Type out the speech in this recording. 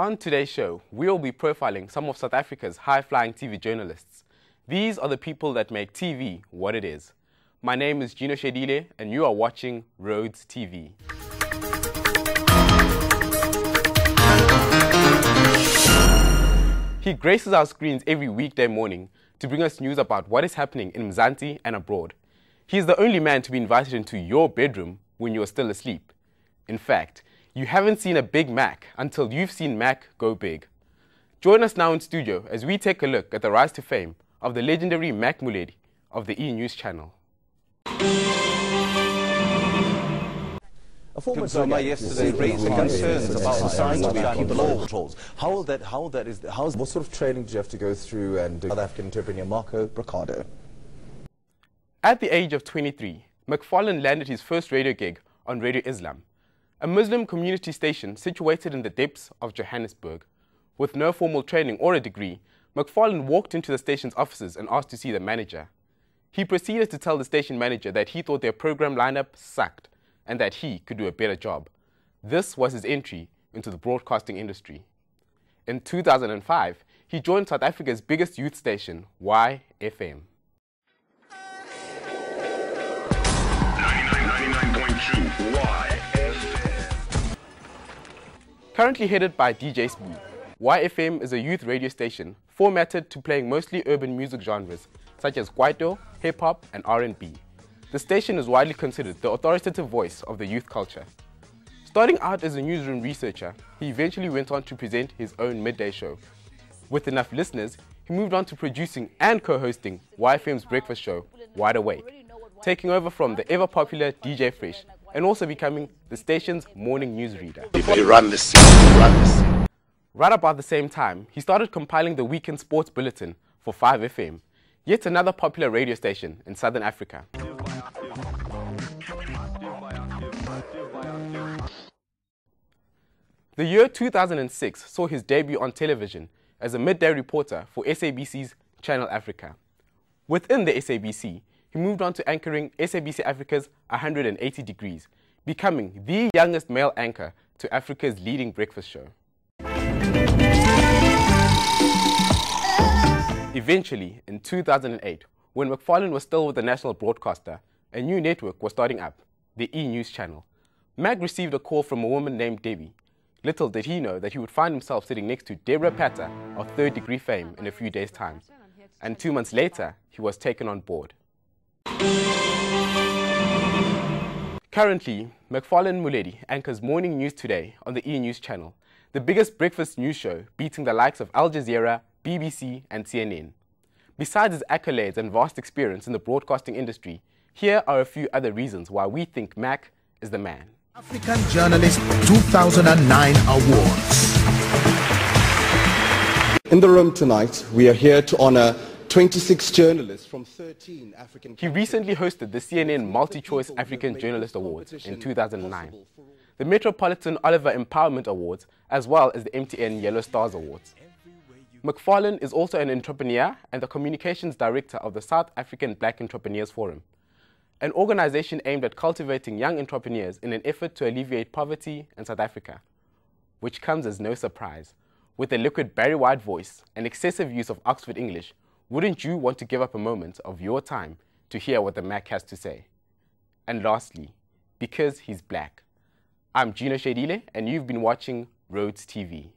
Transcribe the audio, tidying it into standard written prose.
On today's show, we'll be profiling some of South Africa's high-flying TV journalists. These are the people that make TV what it is. My name is Gino Shelile, and you are watching Rhodes TV. He graces our screens every weekday morning to bring us news about what is happening in Mzansi and abroad. He is the only man to be invited into your bedroom when you're still asleep. In fact, you haven't seen a big Mac until you've seen Mac go big. Join us now in studio as we take a look at the rise to fame of the legendary Mac Moleli of the E-News channel. A former Zuma yesterday raised concerns about society with people on controls. What sort of training do you have to go through, and South African entrepreneur Marco Bricado? At the age of 23, Macfarlane landed his first radio gig on Radio Islam, a Muslim community station situated in the depths of Johannesburg. With no formal training or a degree, Macfarlane walked into the station's offices and asked to see the manager. He proceeded to tell the station manager that he thought their program lineup sucked and that he could do a better job. This was his entry into the broadcasting industry. In 2005, he joined South Africa's biggest youth station, YFM. 99.2 YFM. Currently headed by DJ Spoo, YFM is a youth radio station formatted to playing mostly urban music genres such as kwaito, hip-hop and R&B. The station is widely considered the authoritative voice of the youth culture. Starting out as a newsroom researcher, he eventually went on to present his own midday show. With enough listeners, he moved on to producing and co-hosting YFM's breakfast show, Wide Awake, taking over from the ever-popular DJ Fresh and also becoming the station's morning newsreader. Right about the same time, he started compiling the weekend sports bulletin for 5FM, yet another popular radio station in Southern Africa. The year 2006 saw his debut on television as a midday reporter for SABC's Channel Africa. Within the SABC, he moved on to anchoring SABC Africa's 180 Degrees, becoming the youngest male anchor to Africa's leading breakfast show. Eventually, in 2008, when Macfarlane was still with the national broadcaster, a new network was starting up, the E-News channel. Mac received a call from a woman named Debbie. Little did he know that he would find himself sitting next to Deborah Patter of Third Degree fame in a few days' time. And 2 months later, he was taken on board. Currently, Mac Moleli anchors Morning News Today on the E-News channel, the biggest breakfast news show beating the likes of Al Jazeera, BBC and CNN. Besides his accolades and vast experience in the broadcasting industry, here are a few other reasons why we think Mac is the man. African Journalist 2009 Awards. In the room tonight, we are here to honor 26 journalists from 13 African He recently hosted the CNN Multi-Choice African Journalist Awards in 2009, the Metropolitan Oliver Empowerment Awards, as well as the MTN Yellow Stars Awards. Macfarlane is also an entrepreneur and the communications director of the South African Black Entrepreneurs Forum, an organization aimed at cultivating young entrepreneurs in an effort to alleviate poverty in South Africa. Which comes as no surprise. With a liquid Barry White voice and excessive use of Oxford English, wouldn't you want to give up a moment of your time to hear what the Mac has to say? And lastly, because he's black. I'm Gino Shelile and you've been watching Rhodes TV.